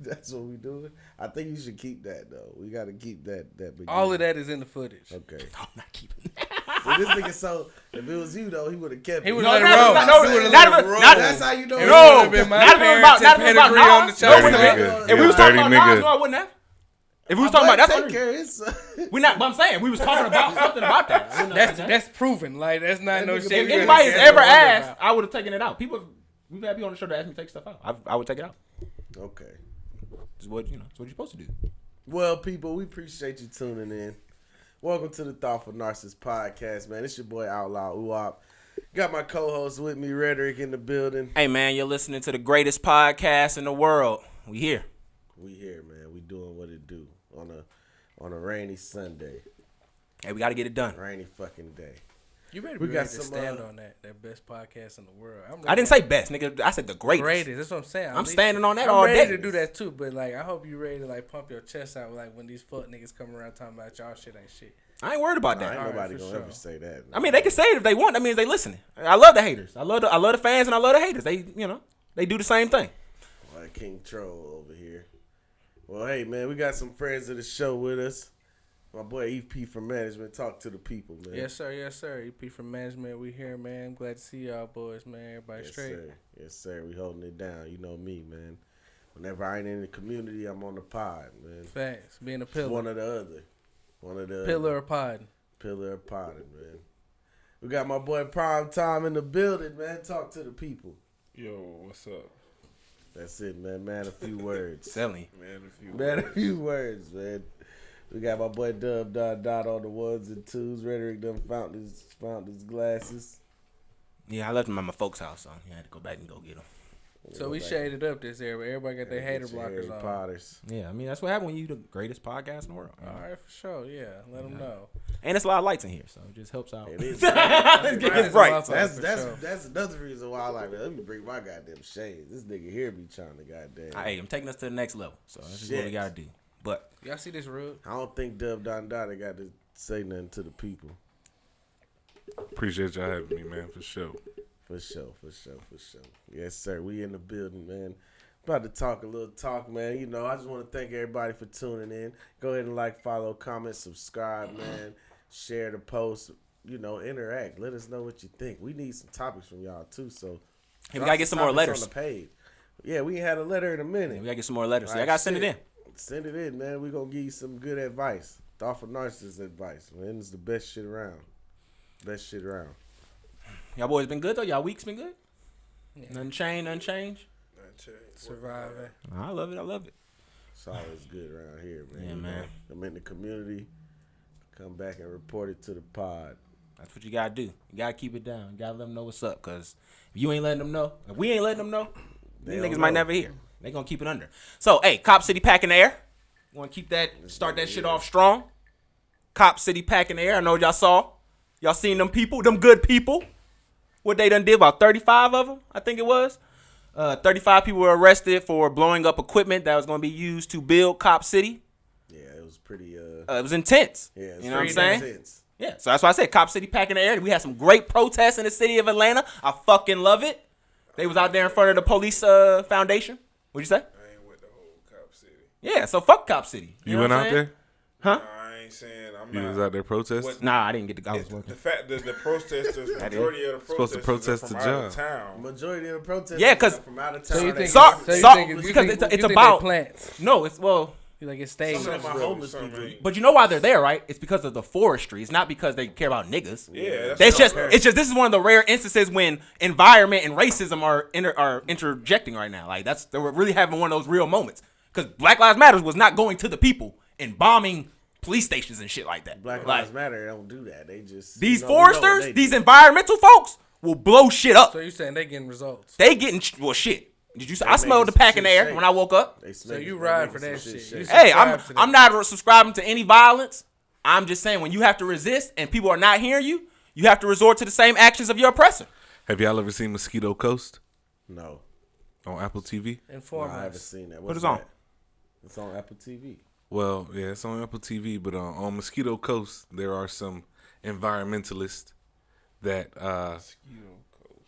That's what we doing. I think you should keep that though. We got to keep that. Beginning. All of that is in the footage. Okay. I'm not keeping that. See, this nigga, so if it was you though, he would have kept it. He would No, have not let it roll. That's how you know. It No, would've been my not parents about and pedigree on the Nas. show. No, it wouldn't have been. If we was talking about Nas, no, I wouldn't have. If we was talking about that's we not. But I'm saying we was talking about something about that. That's proven. Like that's not no shit. If we anybody has gotta ever wonder asked, about. I would have taken it out. We've had people on the show that asked me to take stuff out. I would take it out. Okay. It's what it's what you're supposed to do. Well, people, we appreciate you tuning in. Welcome to the Thoughtful Narcissist Podcast, man. It's your boy Outlaw Uwop. Got my co-host with me, Rhetoric, in the building. Hey man, you're listening to the greatest podcast in the world. We here. We here, man. We doing what it do on a rainy Sunday. Hey, we got to get it done. Rainy fucking day. You better We be got ready to some, stand on that best podcast in the world. I didn't say best, nigga. I said the greatest. greatest. That's what I'm saying. I'm standing on that I'm all ready day. to do that too, but like I hope you ready to like pump your chest out like when these fuck niggas come around talking about y'all shit ain't shit. I ain't worried about Nah, that. ain't nobody for gonna sure. ever say that. I mean, they can say it if they want. That means they listening. I love the haters. I love the fans and I love the haters. They, they do the same thing. Like King Troll over here. Well, hey, man, we got some friends of the show with us. My boy EP from Management. Talk to the people, man. Yes sir, yes sir. EP from management, we here, man. I'm glad to see y'all boys, man. Everybody Yes, straight. sir. Yes, sir. We holding it down. You know me, man. Whenever I ain't in the community, I'm on the pod, man. Facts. Being a pillar. One or the other. One of the Pillar or pod. Pillar or potted, man. We got my boy Prime Time in the building, man. Talk to the people. Yo, what's up? That's it, man. Man, a few words. Selling. Man, a few words, man. We got my boy Dub Dot on the ones and twos. Rhetoric done found his glasses. Yeah, I left them at my folks' house, so I had to go back and go get them. So we shaded up this area. Everybody got their hater blockers on. Potters. Yeah, I mean, that's what happened when you the greatest podcast in the world. All right, for sure. Yeah, let them know. And it's a lot of lights in here, so it just helps out. It is. It's bright. That's another reason why I like it. Let me bring my goddamn shades. This nigga here be trying to goddamn. Hey, I'm taking us to the next level, so this is what we gotta do. But Y'all see this rug? I don't think Dub Dot got to say nothing to the people. Appreciate y'all having me, man, for sure. For sure. Yes, sir. We in the building, man. About to talk a little talk, man. I just want to thank everybody for tuning in. Go ahead and like, follow, comment, subscribe, man. Share the post. Interact. Let us know what you think. We need some topics from y'all, too. So, hey, we got to get some more letters. On the page. Yeah, we ain't had a letter in a minute. Yeah, we got to get some more letters. So I got to send it in. Send it in, man. We're going to give you some good advice. Thoughtful narcissist advice, man. It's the best shit around. Y'all boys been good, though? Y'all weeks been good? Yeah. Nothing change? Surviving. I love it. It's always good around here, man. Yeah, man. I'm in the community. Come back and report it to the pod. That's what you got to do. You got to keep it down. You got to let them know what's up, because if you ain't letting them know, if we ain't letting them know, these niggas might never hear. They going to keep it under. So, hey, Cop City Pack in the air. Want to keep that, start that shit off strong. Cop City Pack in the air. I know y'all saw. Y'all seen them people, them good people. What they done did, about 35 of them, I think it was. 35 people were arrested for blowing up equipment that was going to be used to build Cop City. Yeah, it was pretty. It was intense. Yeah, you know what I'm saying? Intense. Yeah, so that's why I said Cop City Pack in the air. We had some great protests in the city of Atlanta. I fucking love it. They was out there in front of the police foundation. What'd you say? I ain't with the whole Cop City. Yeah, so fuck Cop City. You know went what out I'm there? saying? Huh? No, I ain't saying I'm You not. was out there protesting? What- Nah, I didn't get to go. I was working. The fact that the protesters, majority of the Supposed to protesters protest are from the out of job. town. Majority of the protesters Yeah, 'cause- from out of town. So you They- think? Sorry, so you sorry, think because you it's think about- they plants. No, it's, well, You like it stays. Some of my Really, homeless some people. ain't. but you know why they're there, right? It's because of the forestry. It's not because they care about niggas. Yeah, It's just, fair. this is one of the rare instances when environment and racism are interjecting right now. Like they were really having one of those real moments. Because Black Lives Matter was not going to the people and bombing police stations and shit like that. Black Like, Lives Matter don't do that. They just these we know what foresters, they these do. environmental folks will blow shit up. So you saying they getting results? They getting shit. Did you? I making smelled the some pack in the shit air shake. when I woke up. They So making- you they ride making for some that shit shit. shake. You Hey, subscribe to that. I'm not subscribing to any violence. I'm just saying when you have to resist and people are not hearing you, you have to resort to the same actions of your oppressor. Have y'all ever seen Mosquito Coast No, on Apple TV? Inform I haven't us. seen that. What What's is on? that? It's on Apple TV. Well, yeah, it's on Apple TV, but on Mosquito Coast, there are some environmentalists that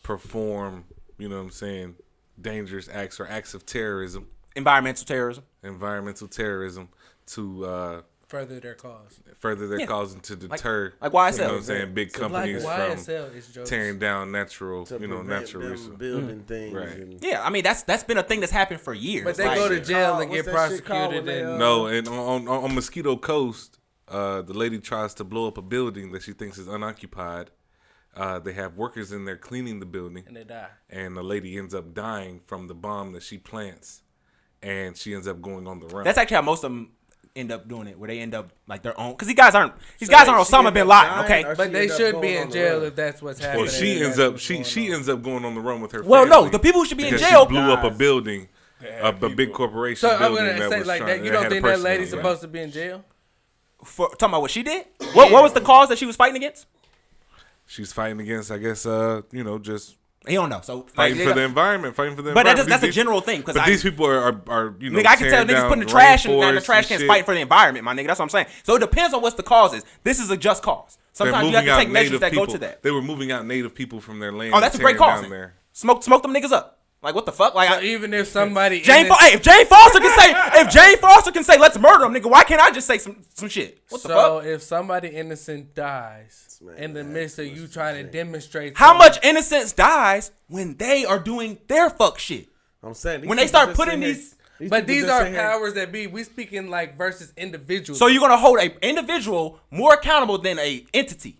perform, dangerous acts or acts of terrorism environmental terrorism to further their cause. cause and to deter, like YSL. you know what I'm saying, big companies from YSL is jokes. tearing down natural, To natural prevent them resources. building things. Right. And Yeah, I mean that's been a thing that's happened for years. But they Like, go to jail and What's get that shit called prosecuted. when they, And No, and on Mosquito Coast, the lady tries to blow up a building that she thinks is unoccupied. They have workers in there cleaning the building, they die. and the lady ends up dying from the bomb that she plants, and she ends up going on the run. That's actually how most of them end up doing it, where they end up like their own. Because these guys aren't Osama bin Laden, okay? But they should be in jail if that's what's happening. Well, she ends up going on the run with her. Well, family no, the people who should be in because jail she blew up a building, a big corporation. So I'm building gonna that say was like trying- that. You that don't had a think that person lady's in it. supposed to be in jail? For talking about what she did. What was the cause that she was fighting against? She's fighting against, I guess, just He don't know. So fighting for the environment, But that's a general thing. But these people are nigga, I can tell niggas putting the trash in the trash cans fighting for the environment, my nigga. That's what I'm saying. So it depends on what the cause is. This is a just cause. Sometimes you have to take measures that go to that. They were moving out native people from their land. Oh, that's a great tearing cause. down there. Smoke them niggas up. Like what the fuck? Like So even if somebody if Jane Foster can say let's murder him, nigga, why can't I just say some shit? What the fuck? So if somebody innocent dies in the midst of you trying to demonstrate How much innocence dies when they are doing their fuck shit? I'm saying When they start putting these. But these are powers that be. We speaking like versus individuals. So you're gonna hold a individual more accountable than a entity.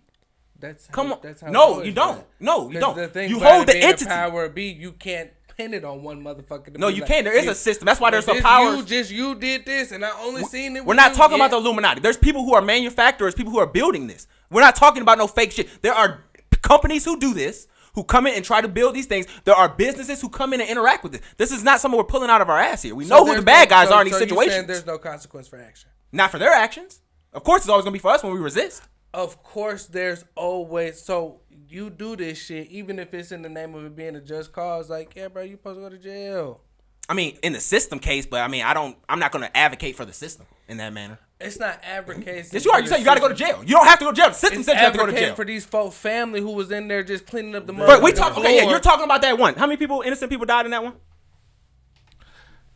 that's Come how, on. That's how No, it goes, you don't. man. No, you 'Cause don't. The thing You about hold it the being a entity. Power be. You can't pin it on one motherfucker. To No, be you like, can't. There is a system. That's why there's some powers. You did this, and I only seen it. We're with not you. talking about the Illuminati. There's people who are manufacturers, people who are building this. We're not talking about no fake shit. There are companies who do this, who come in and try to build these things. There are businesses who come in and interact with this. This is not something we're pulling out of our ass here. We know who the bad guys are in these situations. Saying there's no consequence for action. Not for their actions. Of course, it's always gonna be for us when we resist. Of course, there's always so you do this shit even if it's in the name of it being a just cause. Like, yeah, bro, you supposed to go to jail. I mean, in the system case, but I mean, I'm not gonna advocate for the system in that manner. It's not advocating. Yes, you are. You say you gotta go to jail. You don't have to go to jail. The system said you have to go to jail. For these folk family who was in there just cleaning up the mud. But we talk. Okay, yeah, you're talking about that one. How many innocent people died in that one?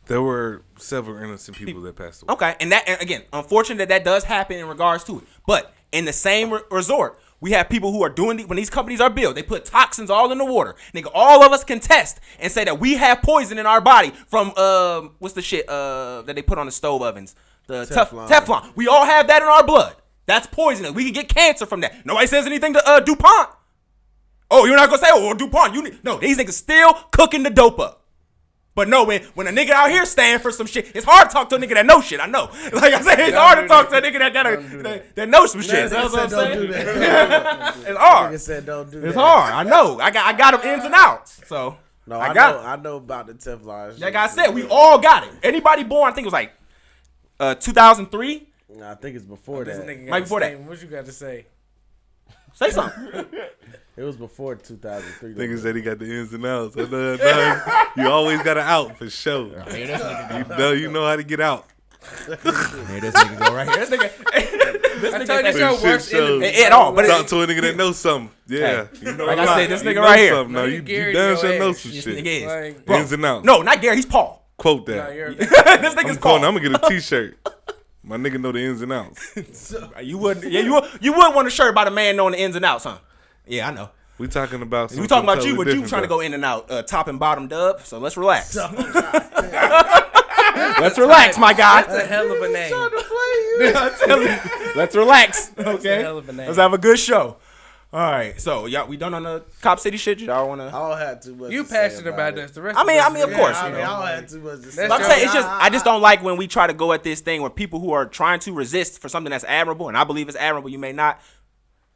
There were several innocent people that passed away. Okay, and again, unfortunate that does happen in regards to it. But in the same resort, we have people who are doing when these companies are built, they put toxins all in the water. Nigga, all of us can test and say that we have poison in our body from what's the shit that they put on the stove ovens? The Teflon. We all have that in our blood. That's poisonous. We can get cancer from that. Nobody says anything to DuPont. Oh, you're not gonna say, oh, DuPont. No, these niggas still cooking the dope up. But no, man, when a nigga out here stand for some shit, it's hard to talk to a nigga that knows shit. I know. Like I said, it's hard to talk to a nigga that knows some shit. That's what I'm saying. It's hard. Nigga said don't do that. It's hard. I know. I got them ins and outs. So No, I know about the Teflon shit. like I said, we all got it. Anybody born, I think it was like 2003. Nah, I think it's before that. Right before that. What you got to say? Say something. It was before 2003. Niggas said he got the ins and outs. I know, you always got an out for sure. You know how to get out. Here this nigga go right here. This nigga. I told you your worst enemy. At all, but talk to a nigga that knows something. Yeah, you know like I said, this you nigga know right here. something. No, you Gary damn your sure know ass. some This shit. nigga is. Like, Bro. Ins and outs. No, not Gary. He's Paul. Quote nah, that. you're This nigga's I'm Paul. gonna get a T-shirt. My nigga know the ins and outs. You wouldn't. Yeah, you would want a shirt about a man knowing the ins and outs, huh? Yeah, I know. We talking about. We talking about you, but you trying to go in and out, top and bottom dub. So let's relax. Let's relax, my guy. That's a hell of a name. Let's relax. That's a Okay. hell of a name. Let's have a good show. All right. So y'all, we done on the Cop City shit. Y'all wanna? I don't have too much. You to say passionate about it. this. The rest I mean, of us of course, I you mean, know. I don't have too much to say. That's I'm your- saying it's just I just don't like when we try to go at this thing where people who are trying to resist for something that's admirable, and I believe it's admirable. You may not.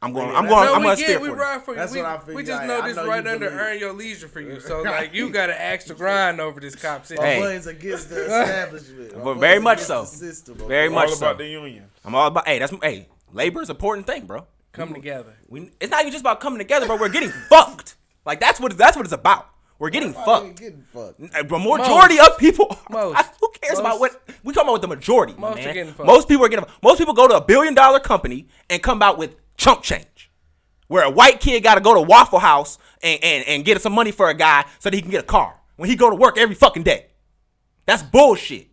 I'm going No, to we steer we for it. ride for you. That's we, what I figured. we just I know know this you right under believe. earn your leisure for you. So like you got to extra grind over this Cop City. My Hey. boys against the establishment. My But boys very much against so. the system, Very okay? much All so. about the union. I'm all about. Hey, labor is an important thing, bro. Come together. It's not even just about coming together, bro. We're getting fucked. Like that's what it's about. We're getting I ain't fucked. getting fucked. The majority of people. Most. Who cares about what we talking about? With the majority, my Most are man. getting fucked. Most people are getting. Most people go to $1 billion company and come out with chump change, where a white kid got to go to Waffle House and get some money for a guy so that he can get a car when he go to work every fucking day. That's bullshit.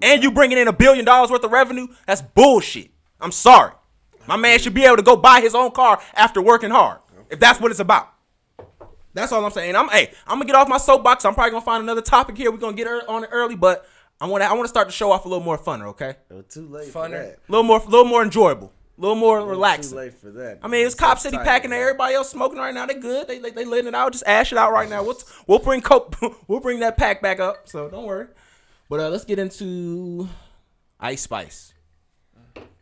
And you bringing in $1 billion worth of revenue? That's bullshit. I'm sorry. My man should be able to go buy his own car after working hard, if that's what it's about. That's all I'm saying. I'm gonna get off my soapbox. I'm probably gonna find another topic here. We're gonna get on it early, but I want to start the show off a little more funner, okay? Too late Funner. for that. A little more enjoyable, a little more relaxing. Too late for that. I mean, it's Cop City packing there. Everybody else smoking right now. They good. They letting it out. Just ash it out right now. We'll bring we'll bring that pack back up. So don't worry. But let's get into Ice Spice.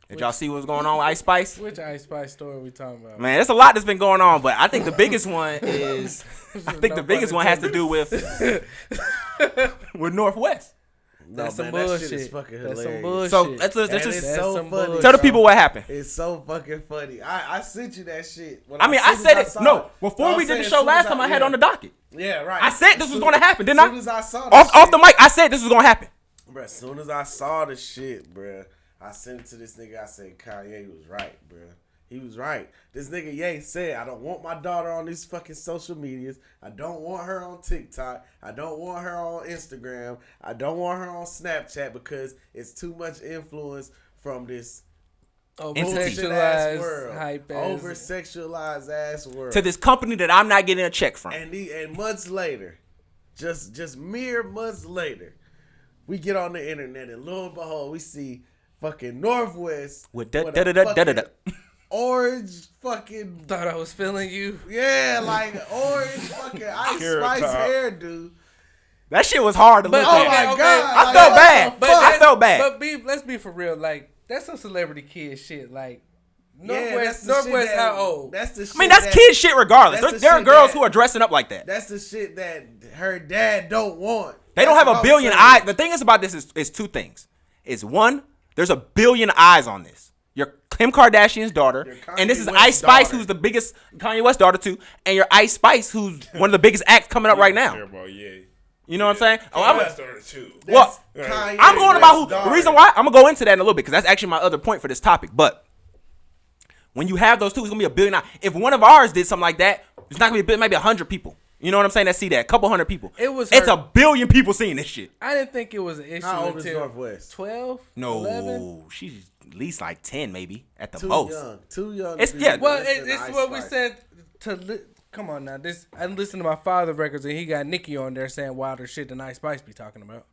Did y'all see what's going on with Ice Spice? Which Ice Spice story are we talking about? Man, there's a lot that's been going on, but I think the biggest one is the biggest one has to do with Northwest. That's some That bullshit. shit is fucking That's hilarious. some bullshit. So let's That just is so some funny. bullshit. tell the people what happened. It's so fucking funny. I sent you that shit. I mean, I said it. No, before we did the show last time, I had on the docket. Yeah, right. I said this was going to happen, didn't I? As soon as I saw that Off the mic, I said this was going to happen. Bruh, as soon as I saw the shit, bruh, I sent it to this nigga. I said, Kanye was right, bruh. He was right. This nigga Ye said, I don't want my daughter on these fucking social medias. I don't want her on TikTok. I don't want her on Instagram. I don't want her on Snapchat because it's too much influence from this Over-sexualized, world. hype ass. Over-sexualized ass world. To this company that I'm not getting a check from. And months later, just mere months later, we get on the internet and lo and behold, we see fucking Northwest With a da-da-da-da-da-da. fucking orange fucking Thought I was feeling you. like orange fucking Ice Carrot Spice top. hairdo. That shit was hard to look Oh at. my okay. god! I like, felt what bad. the But fuck? I felt bad. But let's be for real. Like, that's some celebrity kid shit. Like, Yeah, that's Northwest, the shit that- how old? That's the shit. I mean, that's kid shit regardless. that's the There are shit girls that- who are dressing up like that. That's the shit that her dad don't want. They don't That's have what a I'm billion saying. eyes. The thing is about this is two things. It's one, there's a billion eyes on this. Your Kim Kardashian's daughter, Your Kanye and this is West's Ice Spice, daughter. who's the biggest, Kanye West's daughter too, and your Ice Spice, who's one of the biggest acts coming up right now. You know what I'm saying? Oh, That's well, Kanye I'm going about who. West's The reason daughter. why I'm gonna go into that in a little bit because that's actually my other point for this topic. But when you have those two, it's gonna be a billion. If one of ours did something like that, it's not gonna be a billion, maybe 100 people. You know what I'm saying? That see that, a couple hundred people. It's a billion people seeing this shit. I didn't think it was an issue How old is until Northwest? 12, No, 11. she's at least like 10, maybe at the Too most. young. Too young. It's- to be yeah. Well, listening to it's Ice what we Spice. said to. Come on now, this I listened to my father records and he got Nicki on there saying wilder shit than Ice Spice be talking about.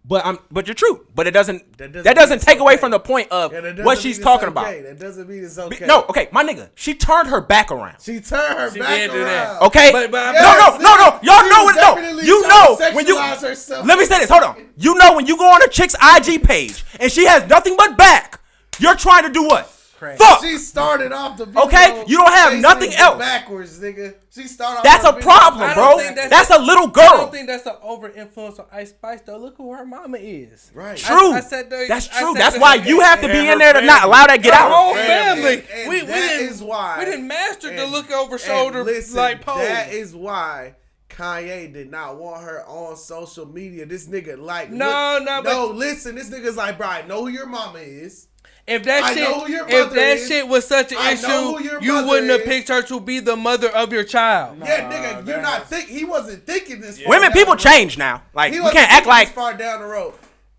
But you're true. But it doesn't. That That doesn't doesn't mean it's take away okay. from the point of Yeah, that doesn't what mean she's it's talking okay. about. That doesn't mean it's okay. No, okay, my nigga. She turned her back around. She turned her She back did do that. around. Okay. But Yes, no. Y'all she know was what? No. definitely You trying know to when you. sexualize herself. Let me say this. Hold on. You know when you go on a chick's IG page and she has nothing but back, you're trying to do what? Crazy. Fuck. She started off the video. Okay, you don't have facing nothing it else. Backwards, nigga. She started. That's off a the video problem, I bro. don't think That's a little I don't girl. think that's an over influence on Ice Spice though. Look who her mama is. Right. True. I said that- That's I true. said That's that- why you have to be and in her there to not family. allow that get Our out. whole And- family. and we that didn't. is why- we didn't master to and- look over And shoulder listen, like pose. that is why Kanye did not want her on social media. This nigga like No, but- listen. This nigga's like, bro, I know who your mama is. If that I shit, know who your if mother that is. shit was such an I know who issue, your you mother wouldn't have is. picked her to be the mother of your child. Yeah, nigga, you're not think. He wasn't thinking this. far Women, down people the road. change now. Like He you wasn't can't act thinking like this far down the road.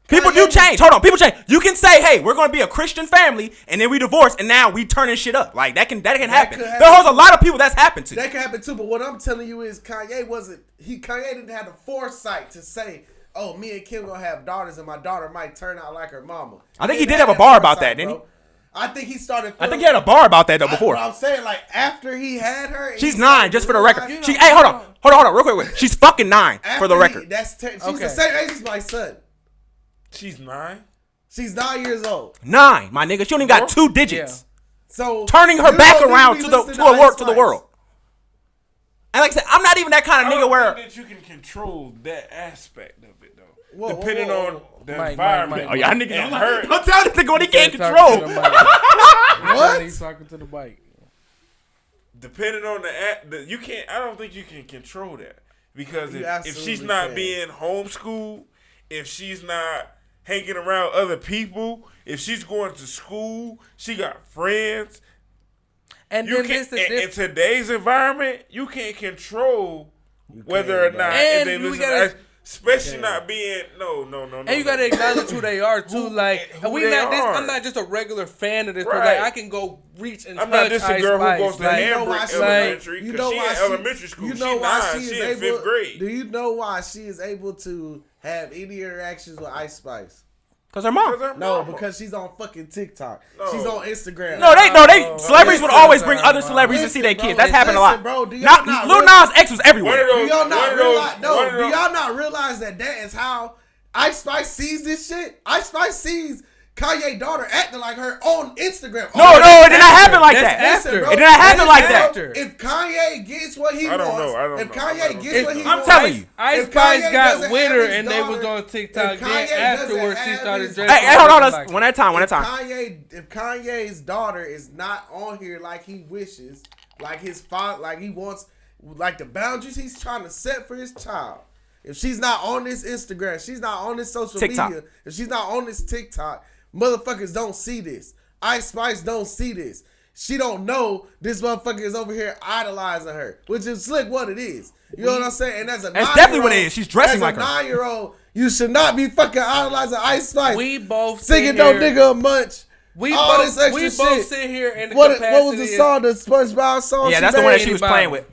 people Kanye do was- change. Hold on, people change. You can say, "Hey, we're going to be a Christian family," and then we divorce, and now we turning shit up. Like that can happen. could happen. There's a lot of people that's happened to. That can happen too. But what I'm telling you is, Kanye didn't have the foresight to say, "Oh, me and Kim gonna have daughters, and my daughter might turn out like her mama." I think he didn't did have a that bar about foresight, that, didn't he? bro. I think he started. I think he had a bar about that though before. What I'm saying, like after he had her, and She's he 9, started just for the realize- record. Hey, hold on, real quick. She's fucking 9 for the After record. She's Okay. the same age as my son. She's 9. She's 9 years old. 9, my nigga. She only got 2 digits. So Turning her you back don't need around be to the listening to a Ice work to the Spice. world. And like I said, I'm not even that kind of nigga where. that you can control that aspect of it though. Whoa, Depending whoa, whoa. on the Mike, environment. Mike, Oh y'all niggas And don't, her- don't tell this nigga what he can't He's talking control. to the mic. What? He's talking to the mic. Depending on you can't. I don't think you can control that because You if she's absolutely not can. being homeschooled, if she's not hanging around other people, if she's going to school, she got friends. And You then can't. this is In today's environment, you can't control whether or not if And they we listen. gotta- Especially not being no. And you gotta acknowledge who they are too. Like who they are. I'm not just a regular fan of this. Right. But like I can go reach and I'm touch not just a Ice girl Spice. who goes to Like, Hambrick Elementary because she in elementary school. You know she why 9. she She is in able? 5th grade. Do you know why she is able to have any interactions with Ice Spice? Cause her mom. No, because she's on fucking TikTok. No. She's on Instagram. No, celebrities would always bring other celebrities to see their kids. That's happened a lot. Bro, do y'all Not not Lil Nas X was One everywhere. of those, Do y'all not one of those- realize? No, one of do those- y'all not realize that is how Ice Spice sees this shit? Ice Spice sees Kanye's daughter acting like her on Instagram. No, it did not happen like That's that. after. It did not happen like that. After. If Kanye gets what he I don't wants, know. I don't if know. Kanye gets what he I'm wants, telling you. Ice if Spice Kanye got doesn't with have her his and they was daughter- on TikTok. if Then Kanye doesn't afterwards, she have started his- dressing. Hey, hold on. like One at a time. If Kanye's daughter is not on here like he wishes, like his father, like he wants, like the boundaries he's trying to set for his child. If she's not on this Instagram, she's not on this social TikTok. media, if she's not on this TikTok, motherfuckers don't see this. Ice Spice don't see this. She don't know this motherfucker is over here idolizing her, which is slick what it is. You know what I'm saying? And as a That's definitely what it is. She's dressing like her. As a 9-year-old, you should not be fucking idolizing Ice Spice. we both Singing sit No here- Nigga a Munch. We all both this extra we both shit. sit here in the What capacity. was the song? The SpongeBob song? Yeah, she that's the one that made? she was playing with.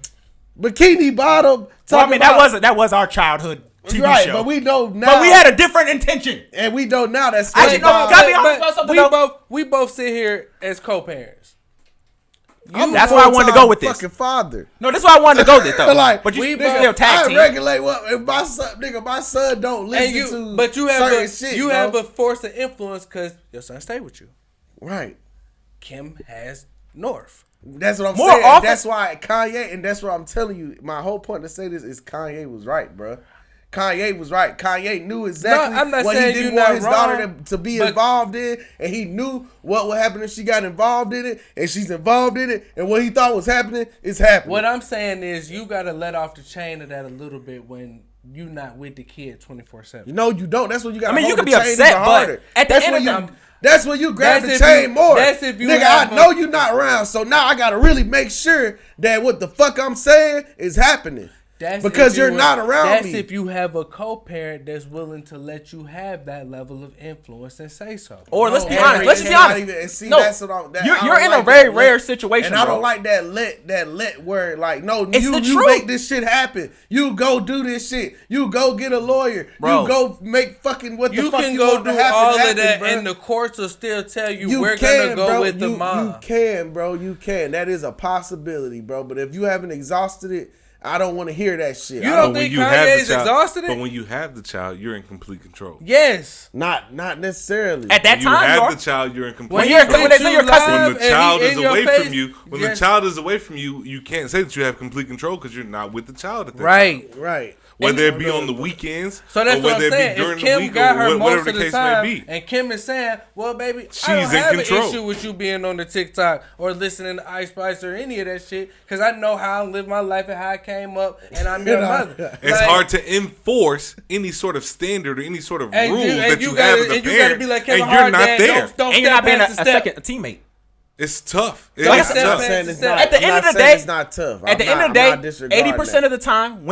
Bikini Bottom. Well, I talking mean, about- that was our childhood TV right, show. but we know now. But we had a different intention. and we know now that Actually, no, SpongeBob. gotta be honest about something, though. we both sit here as co-parents. That's where I wanted to go with this. Fucking father. No, this is why I wanted to go with though. Like, but you we still both- tag I team. regulate what if my son don't listen And you, to. but you have certain a shit, you bro. have a force of influence because your son stay with you. right. Kim has North. That's what I'm More saying. often- That's why Kanye, and that's what I'm telling you. My whole point to say this is Kanye was right, bro. Kanye was right. Kanye knew exactly I'm not what he saying didn't you're want not his daughter wrong, to be but- involved in, and he knew what would happen if she got involved in it, and she's involved in it, and what he thought was happening is happening. What I'm saying is you got to let off the chain of that a little bit when you not with the kid 24/7. No, you don't. That's when you got. I mean, you hold could the be chain upset, even but harder. at the That's end when of you. the- That's when you grab That's the if chain you- more. that's if you Nigga, have I know you're not around, so now I gotta really make sure that what the fuck I'm saying is happening. That's because if you're you- not around That's me. if you have a co-parent that's willing to let you have that level of influence and say so. Or let's be And honest. Let's just be not honest. even- and see, No, that's what I'm, that, you're I don't in a like very that rare let. situation, and I bro. don't like that let word. Like, no, It's the you truth. make this shit happen. You go do this shit. You go get a lawyer. Bro. You go make fucking what the You fuck can you go want do to happen, all happen, of that, bro. and the courts will still tell you, You we're can, gonna go bro. with the You mom. can, bro. You can. That is a possibility, bro. But if you haven't exhausted it, I don't want to hear that shit. You I don't But when think you have Kanye's the child- exhausted it? But when you have the child, you're in complete control. Yes. Not necessarily. At that When you time, you have are. the child, you're in complete When you're- control. when they say you're cussing- When live the and child he is in your away face, from you, when yes. the child is away from you, you can't say that you have complete control because you're not with the child at that Right. time. right. Whether it be on the weekends So that's or what I'm whether it saying. be during If the Kim week got or her whatever most the of the case time, may be. and Kim is saying, "Well, baby, I She's don't in have control. an issue with you being on the TikTok or listening to Ice Spice or any of that shit, because I know how I live my life and how I came up, and I'm your mother." It's Like, hard to enforce any sort of standard or any sort of and rules you, that and you you have gotta, as a and you parent, gotta be like Kevin and you're Hart, not Dad, there. Don't And you're step not being a past the step. second teammate. It's tough. Like I It's said, tough. I'm saying it's At not. the I'm end not of the saying day- it's not tough. At the end of the day, 80% of the time,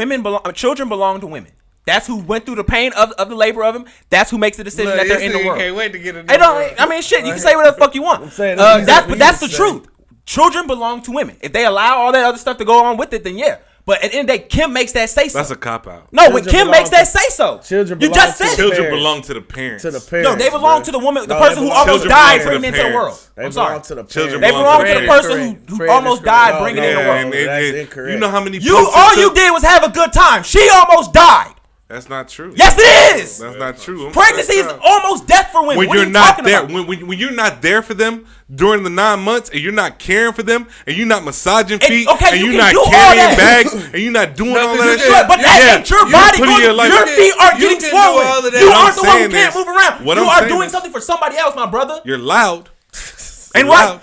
children belong to women. That's who went through the pain of the labor of them. That's who makes the decision Look, that they're this in the nigga world. Can't wait to get a Hey, don't, I mean, shit. You can say whatever the fuck you want. saying That's that's but that's the what you truth. Children belong to women. If they allow all that other stuff to go on with it, then yeah. But at the end of the day, Kim makes that say so. That's a cop out. No, when Children Kim makes belong that say so. children You belong just to said the it. Children parents. belong to the parents. To the parents. No, they belong bro. to the woman, the No, person they who belong- almost children died belong to bringing the it into the parents. world. They I'm belong sorry. to the Children parents. They belong to the Fred is person correct. who Fred is almost correct. died No, bringing no, it in the no. world. That's incorrect. You know how many You posts all it you took- did was have a good time. She almost died. That's not true. Yes, it is. That's not true. Pregnancy is almost death for women. When What are you're you not talking there, about? when you're not there for them during the 9 months, and you're not caring for them, and you're not massaging feet, okay, and you you're can not do all carrying that. bags, and you're not doing all you that can- shit. But that ain't your body. putting your life- Your feet are You getting can do all swollen. of that. You What I'm aren't the one who saying can't is- move around. what You I'm are saying doing is- something for somebody else, my brother. You're loud. And You're what? loud.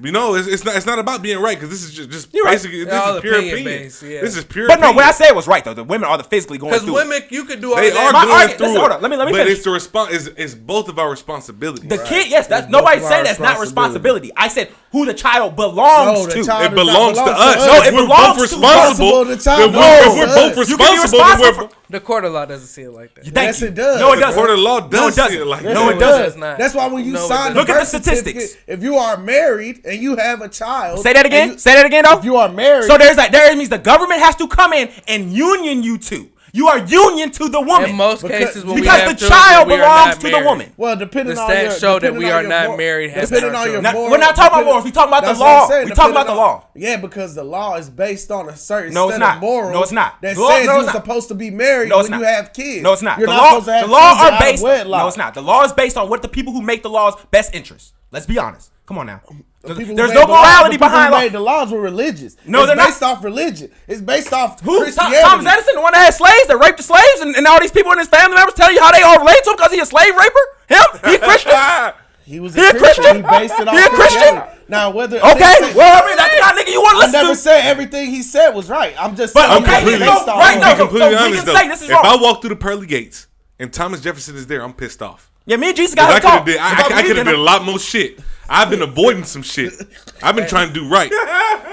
It's not about being right because this is just You're right. basically this is pure opinion. Based, yeah. This is pure. But no, opinion. what I said was right though. The women are the physically going Because through. women, you could do all They that. are My going argument- through listen, it. hold on, let me but finish. it's the response. It's both of our responsibility. The kid, yes, that's nobody's saying that's not responsibility. I said who the child belongs to. It belongs to us. No, If it we're belongs both to responsible. the child. If we're both You can be responsible, responsible for. The court of law doesn't see it like that. Thank Yes, you. it does. No, it the doesn't. court of law No, it does see doesn't. it like Yes, No, that. it doesn't. It's not. That's why when you No, it sign doesn't. the Look at the birth certificate, statistics. if you are married and you have a child, Say that again. and Say that again, though. If you are married, So there means the government has to come in and union you two. You are union to the woman. In most Because- cases, when we because have the children, child we are belongs not to the married. woman. well, depending The on stats your, show that depending we on are your not mor- married, has Depending our on your children. moral, We're not talking about depending- morals. We talking about the that's what I'm law. saying, We talking about depending the on- law. Yeah, because the law is based on a certain No, it's set not. of morals. No, it's not. That The law- says no, you're it's not. supposed to be married No, it's when not. you have kids. No, it's not. You're The not law, supposed to have the law children are out of based. wedlock. No, it's not. The law is based on what the people who make the laws best interest. Let's be honest. Come on now. The people who There's made no the law- morality the people who behind law. made the laws were religious. No, it's they're not. based off religion. It's based off Who? Christianity. Thomas Edison, the one that had slaves, that raped the slaves, and all these people in his family members tell you how they all relate to him because he's a slave raper? Him? He a Christian? He was He a Christian? He based it on He a Christian? Christianity. Now, whether Okay, well, I mean, that's the kind of nigga you want to I listen never to. said everything he said was right. I'm just But telling okay, you completely- it's based so, off right, I'm no, be so completely we honest can though. say this is If wrong. I walk through the pearly gates and Thomas Jefferson is there, I'm pissed off. Yeah, me and Jesus I got to could have talk. did. I could have did a lot more shit. I've been avoiding some shit. I've been trying to do right,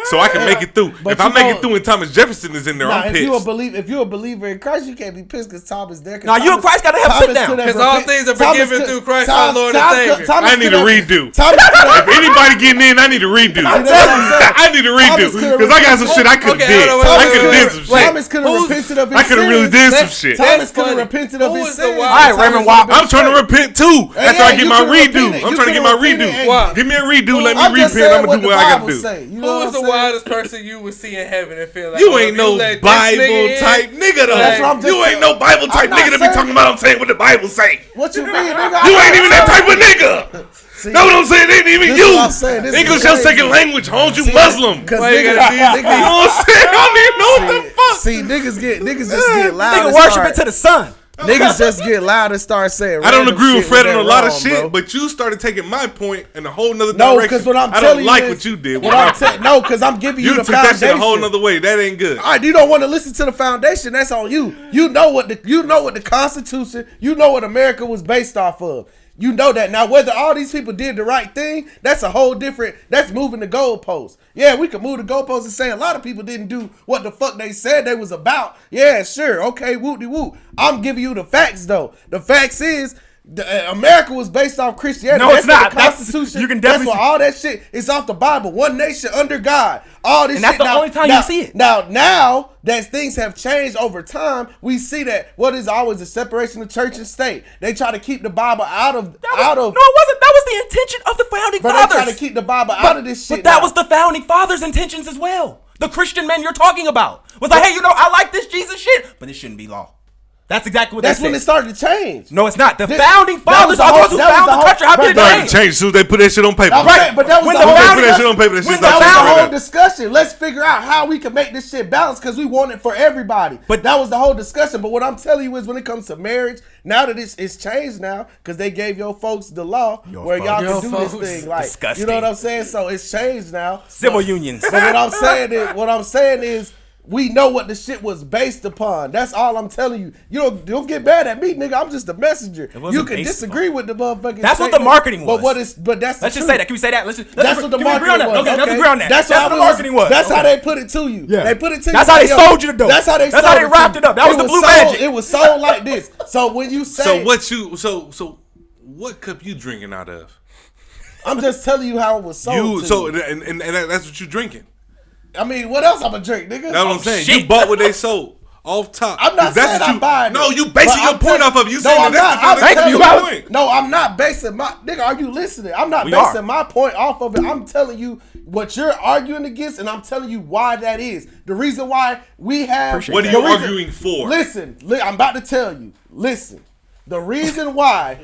so I can make it through. But If I you make know- it through and Thomas Jefferson is in there, Nah, I'm if pissed. you're a believer in Christ, you can't be pissed because Thomas is there. Nah, you and Christ gotta have sit down. Because all things are forgiven through Christ our Lord and Savior. I need a redo. Thomas If anybody getting in, I need a redo. I need a redo because I got some shit I could have Okay, did. hold on, I wait, could have wait, did some shit. Thomas could have Who's- repented of his I could have really sins. did some shit. Thomas could have funny. repented of Who his is the sins. wise- All right, Reverend Wop. I'm trying to repent too after I get you my could've redo. repented. I'm You trying to get my could've repented redo. and- Wow. Give me a redo. Let me I'm just repent. saying I'm gonna do the what I gotta Bible do. say. You know Who what is I'm the saying? wildest person you would see in heaven and feel like, You oh, ain't if no let this Bible nigga in, type nigga though. That's what I'm just You ain't saying. no Bible type I'm not nigga to be saying- talking about. I'm saying what the Bible say. What you mean, nigga? You ain't even that type of nigga. See, Know what I'm saying? Ain't even this you. is what I'm saying. This is English your crazy. second language, Holmes. You Muslim. Cause Why you niggas, gotta do You know what I'm saying? I don't even know what the fuck. see, niggas just get loud. Nigga and worship start- it to the sun. Niggas just get loud and start saying. I don't random agree with shit Fred when on a they're lot of wrong, shit, bro. but you started taking my point in a whole nother No, direction. because what I'm I telling don't you like is, what you did. No, because I'm giving you You the took that foundation. shit a whole nother way. That ain't good. All right, you don't want to listen to the foundation. That's on you. You know what the Constitution. You know what America was based off of. You know that. Now, whether all these people did the right thing, that's a whole different. That's moving the goalposts. Yeah, we could move the goalposts and say a lot of people didn't do what the fuck they said they was about. Yeah, sure. Okay, whoop-de-whoop. I'm giving you the facts though. The facts is. America was based off Christianity. No, it's That's what not. The That's- Constitution. you can definitely That's what all that shit is off the Bible. One nation under God. All this And that's shit. the only time you see it. Now that things have changed over time, we see that what is always the separation of church and state. They try to keep the Bible out of. No, it wasn't. That was the intention of the founding But they fathers. try to keep the Bible out of this shit. But that now. was the founding fathers' intentions as well. The Christian men you're talking about was like, hey, I like this Jesus shit, but it shouldn't be law. That's exactly what That's they when it said. started to change. No, it's not. The This- founding that was fathers the are whole- those who that was found the the whole- country. How Bro, did Started it to change? change as soon as they put that shit on paper. Right, but that was When the the whole They put founding- that shit on paper. That when shit's the not That was the right whole now. discussion. Let's figure out how we can make this shit balanced because we want it for everybody. But- that was the whole discussion. But what I'm telling you is when it comes to marriage, now that it's changed now because they gave your folks the law where y'all Your can do folks. this thing. Like, Disgusting. you know what I'm saying? So it's changed now. Civil unions. But what I'm saying is we know what the shit was based upon. That's all I'm telling you. You don't get mad at me, nigga. I'm just a messenger. wasn't You can based disagree with the motherfucking. That's what the statement, marketing was. But that's the Let's just truth. say that. Can we say that? That's what the can we agree on marketing that? was. Okay, let's agree on that. That's That's how what it the marketing was. That's how Okay. they put it to you. Yeah. They put it to you. That's how they Like, yo, sold you the dope. That's how they. That's sold how they wrapped it up. That was the blue sold, magic. It was sold like this. So when you say, So what cup you drinking out of? I'm just telling you how it was sold. And that's what you drinking. I mean, what else I'm gonna drink, nigga? That's what I'm saying. shit. You bought what they sold off top. I'm not That's saying what I'm you, buying No, it. you basing But your I'm point telling- off of you No, saying I'm that's not. the I'm foundation telling of you. your point. No, I'm not basing my nigga. Are you listening? I'm not We basing are. my point off of it. I'm telling you what you're arguing against, and I'm telling you why that is. The reason why we have. What are the you reason- arguing for? Listen, I'm about to tell you. Listen, the reason why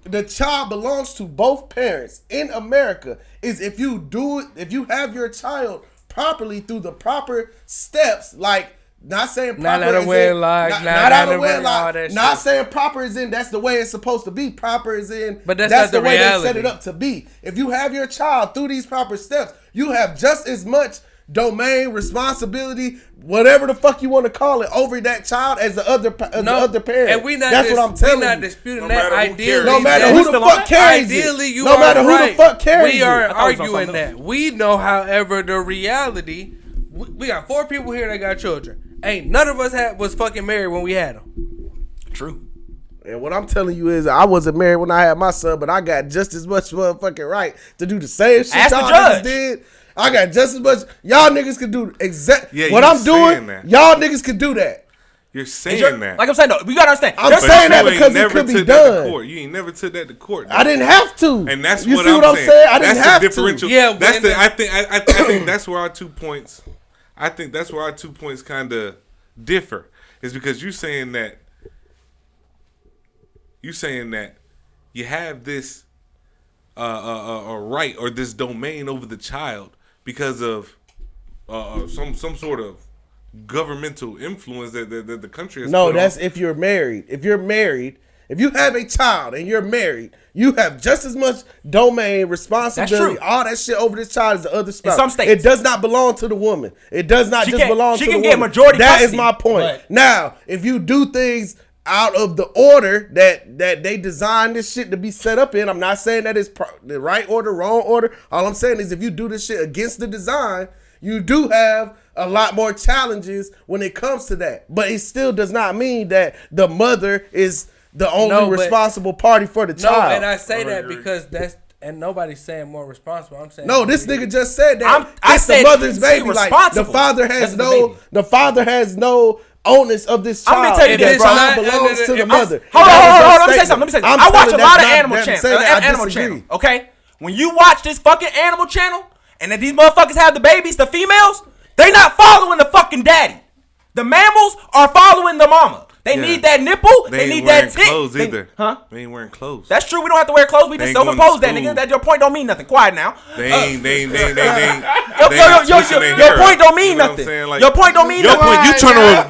the child belongs to both parents in America is if you have your child properly through the proper steps, like Not saying proper Not out of is wedlock, not not out of all wedlock. that Not shit. saying proper is in that's the way it's supposed to be. Proper is in But that's not the the way reality. they set it up to be. If you have your child through these proper steps, you have just as much domain, responsibility, whatever the fuck you want to call it, over that child as the other parent. And we not that's what I'm telling we not you. disputing No that. matter who Ideally, carries No matter it. who we the still fuck on carries it. Ideally, you no are matter right. who the fuck carries We it. are I thought it was on arguing something that. We know, however, the reality. We got 4 people here that got children. Ain't none of us was fucking married when we had them. True. And what I'm telling you is, I wasn't married when I had my son, but I got just as much motherfucking right to do the same shit Ask the y'all judge. niggas did. I got just as much. Y'all niggas can do Yeah, what you I'm doing. saying that. Y'all niggas can do that. You're saying You're- that. Like I'm saying, though, we gotta understand. I'm There's But saying you that ain't because it never could be took that to done. court. You ain't never took that to court. I didn't have to. And that's you what see I'm what I'm saying. saying. I didn't That's have the differential. Yeah, that's when the. the- I think that's where our 2 points. I think that's where our 2 points kind of differ. Is because you saying that you have this a right or this domain over the child because of some sort of governmental influence that the country has. No, put that's on. if you're married. If you're married, if you have a child and you're married, you have just as much domain, responsibility, That's true. all that shit over this child as the other spouse. some states. It does not belong to the woman. It does not She just can't- belong she to the can woman. get majority That is custody, my point. but- Now, if you do things out of the order that they designed this shit to be set up in, I'm not saying that it's the right order, wrong order. All I'm saying is if you do this shit against the design, you do have a lot more challenges when it comes to that. But it still does not mean that the mother is the only No, but- responsible party for the No, child. and I say that because and nobody's saying more responsible. I'm saying No, this nigga just said that I it's said the mother's he's baby. Like responsible. the father has no onus of this I'm child. gonna tell you The this, child bro. belongs to the If mother. Hold That was on. your Let me say statement. something. I'm I watch telling a lot of that's Animal not- Channel. saying that I Animal disagree. Channel. Okay, when you watch this fucking Animal Channel, and then these motherfuckers have the babies, the females, they not following the fucking daddy. The mammals are following the mama. They Yeah. need that nipple. They ain't need wearing that tit. clothes They- either. Huh? They ain't wearing clothes. That's true. We don't have to wear clothes. We They just ain't going to self-impose that, school. nigga. That your point don't mean nothing. Quiet now. They ain't Your twisting your their point don't mean You know what I'm nothing. saying? Like, Your point don't mean Your nothing. point,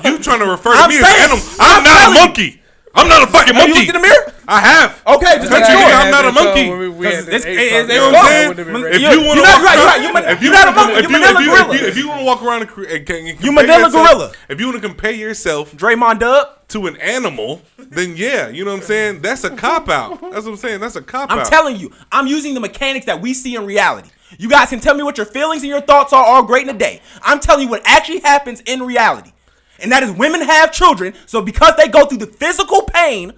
you trying to refer to I'm me as an saying- animal. I'm I'm not a telling you. monkey. I'm not a fucking Have you monkey. looked in the mirror? I have. Okay, just make Country sure. nigga, I'm not a monkey. You You know what I'm saying? If you want to You're not walk right, around, you're right. if you You're not a wanna- monkey. if You're you- Manila if you- gorilla. if you want to walk around and compare You Manila yourself- gorilla. If you want to compare yourself Draymond Dub. to an animal, then yeah, you know what I'm saying? That's a cop out. That's what I'm saying. That's a cop out. I'm telling you, I'm using the mechanics that we see in reality. You guys can tell me what your feelings and your thoughts are all great in a day. I'm telling you what actually happens in reality. And that is women have children, so because they go through the physical pain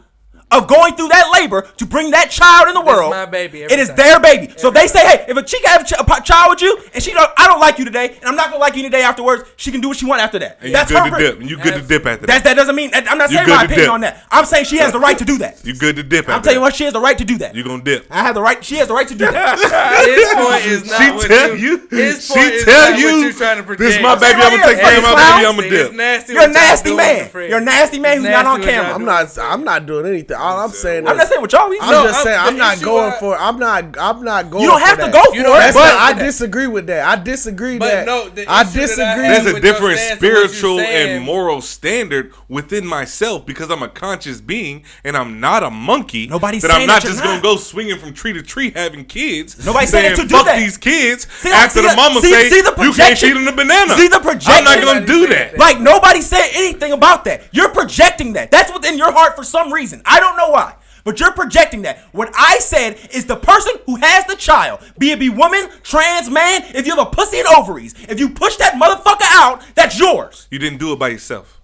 of going through that labor to bring that child in the world, my baby every it is time. their baby. So Every they say, hey, if a chick have a child with you and I don't like you today, and I'm not gonna like you the day afterwards, she can do what she want after that. And That's you her good to right. dip. And you good to dip after that. That doesn't mean I'm not You saying good my to opinion dip. on that. I'm saying she has the right to do that. You good to dip after I'm telling you that. what, she has the right to do that. You gonna dip. I have the right. She has the right to do that. His point is not She what tell you. His She point is tell not you. what you're trying to project. This is my baby. right I'm gonna take here, care of my clown. baby. I'm gonna It's dip. nasty You're a what y'all nasty doing with man. the friend. You're a nasty man who's It's not on nasty what y'all camera. I'm not doing anything. All I'm saying is I'm not saying what y'all. We I'm No, just saying the I'm not issue going I- for. I'm not going. You don't have for to that. go You for don't it. have That's to not, go I for that. disagree with that. I disagree But that. no, the I issue that I disagree. have There's a with your different stance and what you're spiritual saying. and moral standard within myself because I'm a conscious being and I'm not a monkey. Nobody's that I'm saying not that just you're gonna go swinging from tree to tree having kids. Nobody's saying saying to do fuck that. these kids See, after see the mama say see the you can't projection? feed them the banana. See the projection? I'm not gonna do that. Like nobody said anything about that. You're projecting that. That's within your heart for some reason. I don't know why. But you're projecting that. What I said is the person who has the child, be it be woman, trans, man, if you have a pussy and ovaries, if you push that motherfucker out, that's yours. You didn't do it by yourself.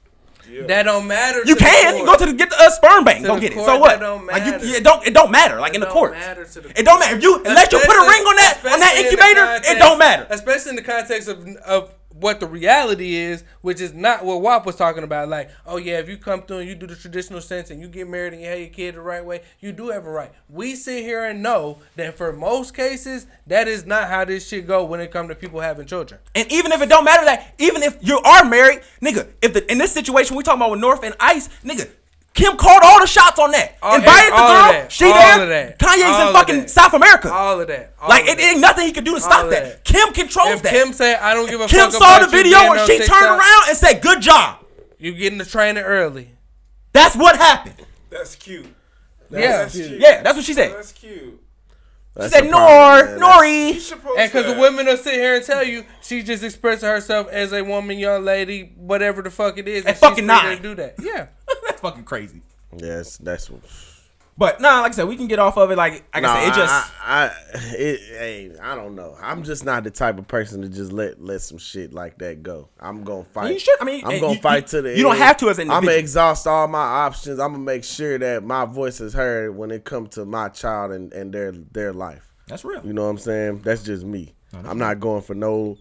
That don't matter. You to the can. You court. go to get the sperm bank. To Go the get it. court, So what? that don't Like matter. it don't matter. Like in the don't court. matter to the It don't matter. If you unless you put a Especially- ring on that especially in the incubator, it context- don't matter. Especially in the context of what the reality is, which is not what WAP was talking about. Like, oh yeah, if you come through and you do the traditional sense and you get married and you have your kid the right way, you do have a right. We sit here and know that for most cases, that is not how this shit go when it comes to people having children. And even if it don't matter that, even if you are married, nigga, in this situation we talking about with North and Ice, nigga, Kim called all the shots on that. Invited the all of girl. that, She all there. of that, Kanye's all in of fucking that. South America. All of that. all Like of it that. ain't nothing he could do to stop of that. that. Kim controls If that. Kim said, I don't give a Kim fuck saw about the you video being and on she TikTok. turned around and said, "Good job." You get in the training early. That's what happened. That's cute. Yeah. That's cute. Yeah, that's what she said. That's cute. She said, Nori. You supposed And because to. the women will sit here and tell you she's just expressing herself as a woman, young lady, whatever the fuck it is. At and fucking she's free 9. to do that. Yeah. That's fucking crazy. Yes, that's what. But nah, like I said, we can get off of it. Like I said, it just. I don't know. I'm just not the type of person to just let some shit like that go. I'm gonna fight. You should. I mean, I'm gonna fight to the end. You don't have to as an I'm individual. gonna exhaust all my options. I'm gonna make sure that my voice is heard when it comes to my child and their life. That's real. You know what I'm saying? That's just me. I'm not going for no.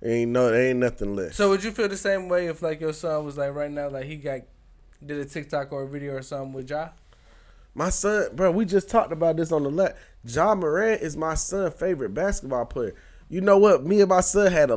Ain't nothing less. So would you feel the same way if like your son was like right now, like he did a TikTok or a video or something with Ja? My son, bro, we just talked about this on the left. Ja Morant is my son's favorite basketball player. You know what? Me and my son had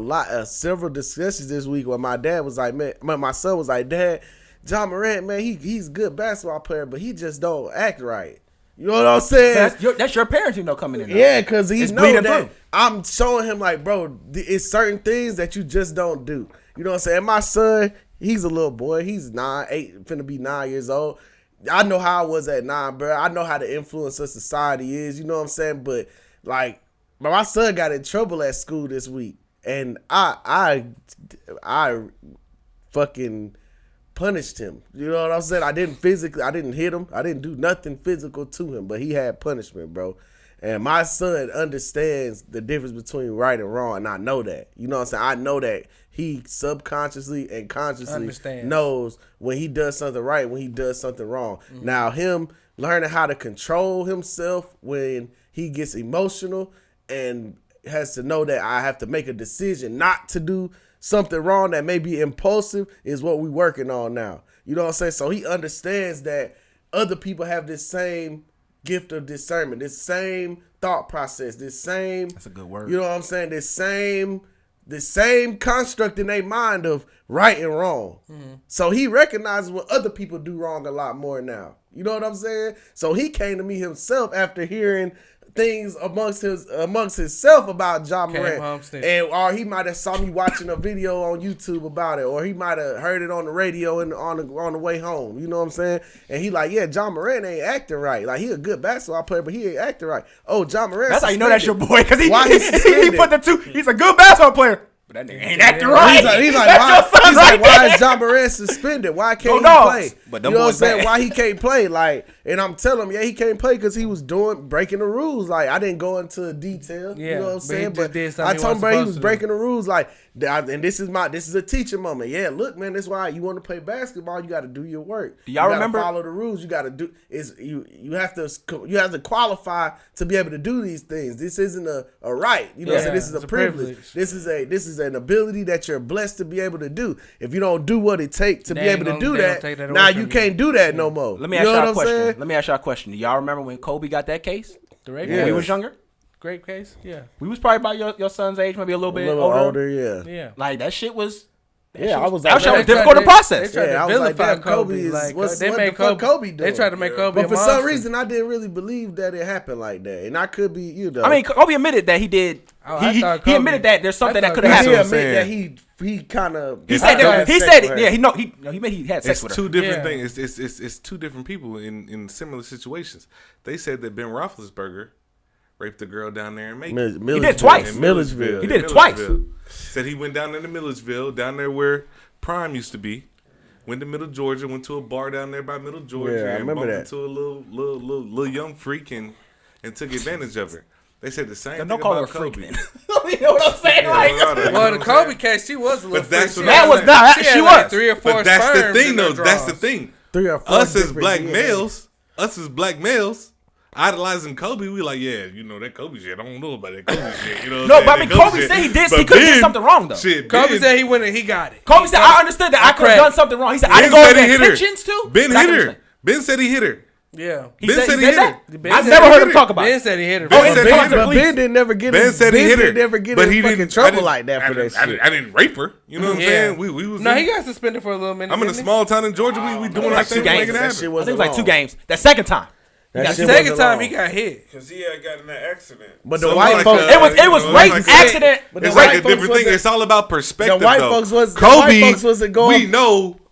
several discussions this week where my dad was like, man, my son was like, Dad, Ja Morant, man, he's a good basketball player, but he just don't act right. You know what I'm saying? That's your parenting though coming in. Though. Yeah, because he It's know bleeding that through. I'm showing him like, bro, it's certain things that you just don't do. You know what I'm saying? My son, he's a little boy. He's finna be 9 years old. I know how I was at 9, bro. I know how the influence of society is. You know what I'm saying? But like, my son got in trouble at school this week, and I fucking punished him. You know what I'm saying? I didn't hit him. I didn't do nothing physical to him, but he had punishment, bro. And my son understands the difference between right and wrong, and I know that. You know what I'm saying? I know that he subconsciously and consciously knows when he does something right, when he does something wrong. Mm-hmm. Now, him learning how to control himself when he gets emotional and has to know that I have to make a decision not to do something wrong that may be impulsive is what we working on now. You know what I'm saying? So he understands that other people have this same gift of discernment, this same thought process, this same, that's a good word. You know what I'm saying? This same construct in their mind of right and wrong. Mm-hmm. So he recognizes when other people do wrong a lot more now. You know what I'm saying? So he came to me himself after hearing things amongst himself about Ja Morant, or he might have saw me watching a video on YouTube about it, or he might have heard it on the radio and on the way home. You know what I'm saying? And he like, yeah, Ja Morant ain't acting right. Like, he a good basketball player, but he ain't acting right. Oh, Ja Morant. That's how you know that's your boy, because he suspended? put the two. He's a good basketball player, but that nigga ain't acting right. He's like, why is Ja Morant suspended? Why can't he play? But you know what I'm saying? Why he can't play? Like, and I'm telling him, yeah, he can't play because he was breaking the rules. Like, I didn't go into detail. Yeah, you know what I'm saying? But I told him, bro, he was breaking the rules. Like, and this is a teaching moment. Yeah, look, man, that's why you want to play basketball. You got to do your work. Do y'all remember? Follow the rules. You got to do you have to qualify to be able to do these things. This isn't a right. You know what I'm saying? This is a privilege. This is an ability that you're blessed to be able to do. If you don't do what it takes to be able to do that, now you can't do that no more. Let me ask y'all a question. Let me ask y'all a question. Do y'all remember when Kobe got that case? The rape when he was younger? Great case, yeah. We was probably about your son's age, maybe a little bit older, yeah. Yeah. Like, that shit was... I was that like, shit was difficult to process. They tried to vilify Kobe. Like, what Kobe doing? They tried to make Kobe But for a some monster. reation, I didn't really believe that it happened like that. And I could be, you know. I mean, Kobe admitted that he did... He admitted that there's something that could have He happened. admitted that he kind of... He said he had sex with her. It's two different things. It's two different people in similar situations. They said that Ben Roethlisberger raped the girl down there in Macon. He did twice. Milledgeville. He did it twice. Said he went down into Milledgeville, down there where Prime used to be. Went to Middle Georgia, went to a bar down there by Middle Georgia, Yeah, I and remember bumped into a little young freak and took advantage of her. They said the same thing Don't call her about a freak, Kobe. man. You know what I'm saying? Well, the Kobe case, she was a little But that's freak. what That was not. She was. 3 or 4 But that's the sperms thing, in though. her That's the drawers. thing. 3 or 4 Us as different black DNA. males, idolizing Kobe, we like, yeah, you know, that Kobe shit. I don't know about that Kobe shit. You know what No, I'm but I saying? mean, That Kobe shit. said he did. But He could have did Ben- something wrong, though. Shit, Kobe Ben- said he went and he got it. Kobe said, I understood that I could have done something wrong. He said, I didn't Ben go said in he hit her. intentions to. Ben but I hit can her. understand. Ben said he hit her. Yeah. Ben said he hit that? her. Ben I've said never he heard hit him talk about Ben it. said he hit her. Ben But said Ben- he hit her. But Ben didn't never get Ben said he hit her. never get but in he fucking didn't trouble like that for that I shit. didn't rape her. You know what I'm Yeah. saying? We was. No, he got suspended for a little minute. I'm in a didn't he? small town in Georgia. We doing our like thing. 2 games. Making it That happen. shit I wasn't think it was like 2 long. games. That second time. That The shit second wasn't time long. he got hit. Because he had gotten in that accident. But the So white like, folks, It was you know, rape, like accident. But the It's white like a folks different thing. wasn't- It's all about perspective. the white though. folks was- the Kobe. white folks wasn't going- We know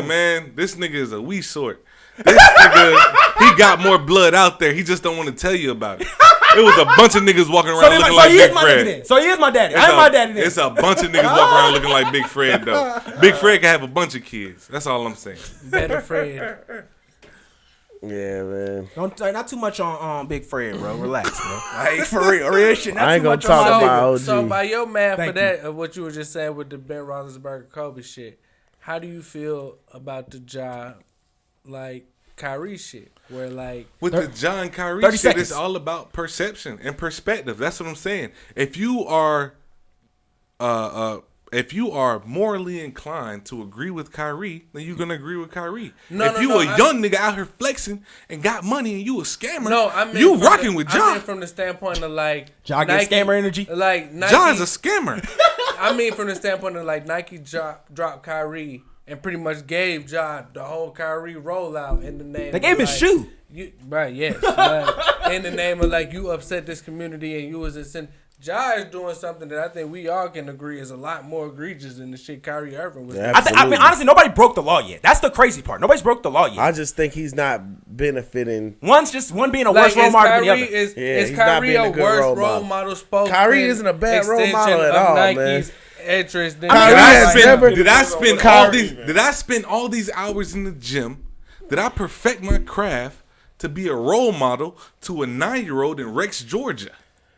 nigga, man. This nigga is a we sort. This nigga, he got more blood out there. He just don't want to tell you about it. It was a bunch of niggas walking around looking like Big Fred. So he is my daddy. I am my daddy then. It's a bunch of niggas walking around looking like Big Fred, though. Big Fred can have a bunch of kids. That's all I'm saying. Better Fred. Yeah, man. Not too much on Big Fred, bro. Relax, bro. Like, for real shit. Not I ain't too gonna much talk on my about nigga. OG. So by your math Thank for that, of what you were just saying with the Ben Roethlisberger Kobe shit, how do you feel about the job, like Kyrie shit, where like With the John Kyrie 30 shit, seconds. it's all about perception and perspective. That's what I'm saying. If you are morally inclined to agree with Kyrie, then you're gonna agree with Kyrie. If you a young nigga out here flexing and got money and you a scammer, no, I mean you rocking with I John. mean from the standpoint of like John gets scammer energy. Like Nike, John's a scammer. I mean from the standpoint of like Nike dropped Kyrie and pretty much gave John the whole Kyrie rollout in the name. They gave him of, his like, shoe. Right, yes. Like, in the name of like you upset this community and you was a sin. Ja is doing something that I think we all can agree is a lot more egregious than the shit Kyrie Irving was. Yeah, doing. I mean, honestly, nobody broke the law yet. That's the crazy part. Nobody's broke the law yet. I just think he's not benefiting. One being a worse role model than the other. Is he's not Kyrie being a a good worse role role model. model spokesman? Kyrie isn't a bad role model extension at of all, Nike's interest. Than Kyrie has never- Did I spend Kyrie- all these hours in the gym? Did I perfect my craft to be a role model to a 9-year-old in Rex, Georgia?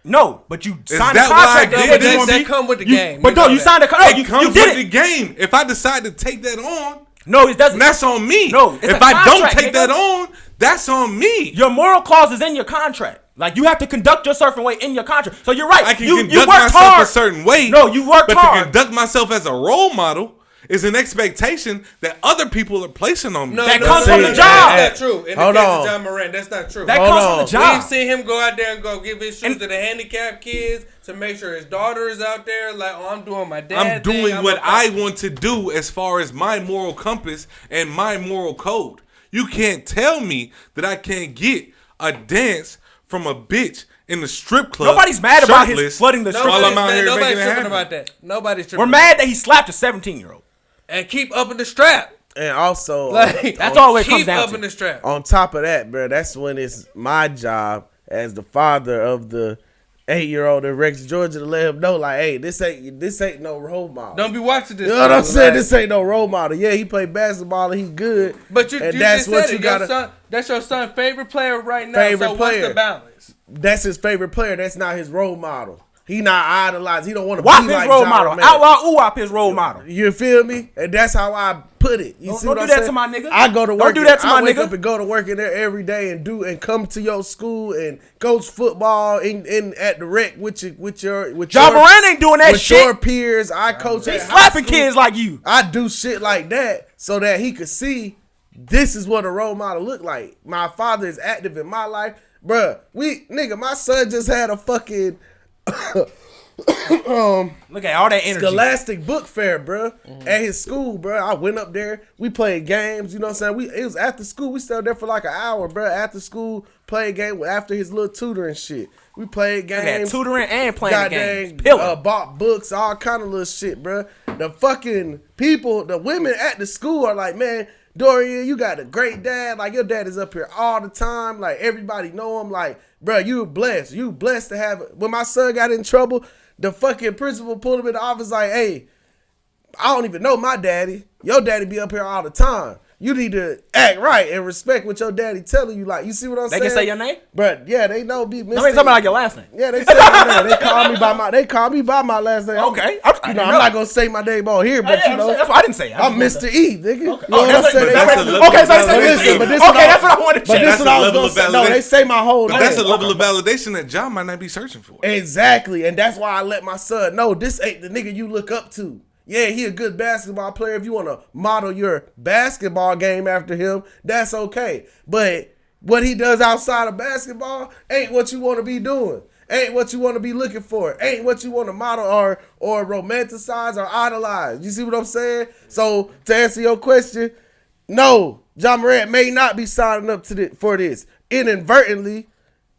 No, but you signed a that why I contract. did this? That come with the game. But no, you signed a contract. It You comes did with the it. game. If I decide to take that on, No, it doesn't. that's on me. No, it's if a I don't contract, take nigga. that on, that's on me. Your moral clause is in your contract. Like, you have to conduct your certain way in your contract. So you're right. I can you conduct worked myself hard. a certain way. No, you worked but hard. to conduct myself as a role model is an expectation that other people are placing on me. No, That no, comes no, from no, the no, job. That's not true. In the Hold case on. of John Moran, that's not true. That Hold comes on. from the job. We've seen him go out there and go give his shoes to the handicapped kids to make sure his daughter is out there. Like, oh, I'm doing my dad I'm doing thing. what I want to do as far as my moral compass and my moral code. You can't tell me that I can't get a dance from a bitch in the strip club. Nobody's mad about his shirtless, flooding the strip while club. I'm out here Nobody's making it tripping happen. about that. Nobody's tripping. We're mad that he slapped a 17-year-old. And keep up in the strap. And also, Like, That's all it comes keep down up to. in the strap. on top of that, bro, that's when it's my job as the father of the 8-year-old in Rex, Georgia, to let him know, like, hey, this ain't no role model. Don't be watching this. You know what I'm shit, saying? like- This ain't no role model. Yeah, he played basketball and he good. But you and that's that's just what said you it. gotta. That's your son's favorite player right now. Favorite so what's player. the balance? That's his favorite player. That's not his role model. He not idolized. He don't want to WAP be his like role Ja model. Morant. Outlaw UWAP his role model. You feel me? And that's how I put it. You Don't- see don't what do I'm that saying? to my nigga. I go to Don't work. do that to I my wake nigga. up and go to work in there every day and come to your school and coach football in at the rec with your John Moran ain't doing that with shit. your peers. I coach. He at high slapping school. kids like you. I do shit like that so that he could see this is what a role model look like. My father is active in my life, bruh. My son just had a fucking Look at all that energy. Scholastic Book Fair, bruh, at his school, bruh. I went up there. We played games. You know what I'm saying? It was after school. We stayed there for like an hour, bruh. After school, played game after his little tutor and shit. We played Look at games. tutoring and playing the games. Goddamn, Pillar. bought books, all kind of little shit, bruh. The fucking people, the women at the school are like, man, Dorian, you got a great dad. Like, your dad is up here all the time. Like, everybody know him. Like, bruh, you blessed. You blessed to have it. When my son got in trouble, the fucking principal pulled him in the office like, hey, I don't even know my daddy. Your daddy be up here all the time. You need to act right and respect what your daddy telling you. Like, you see what I'm They saying? can say your name? But yeah, they know me. No, ain't talking about like your last name. Yeah, they say my name. They call me by my last name. Okay. I'm not gonna say my name on here, but Yeah, you know, that's what I didn't say. I'm Mr. E, nigga. You know Oh, what I'm that's saying? what- They- that's a level okay, so of they Listen, say but Mr. this Okay, what I- that's what I wanted to But check. this That's what I a was level gonna of say. No, validation. they say my whole But name. that's a level of validation that John might not be searching for. Exactly, and that's why I let my son know this ain't the nigga you look up to. Yeah, he a good basketball player. If you want to model your basketball game after him, that's okay. But what he does outside of basketball ain't what you want to be doing. Ain't what you want to be looking for. Ain't what you want to model or romanticize or idolize. You see what I'm saying? So to answer your question, no, John Morant may not be signing up for this inadvertently.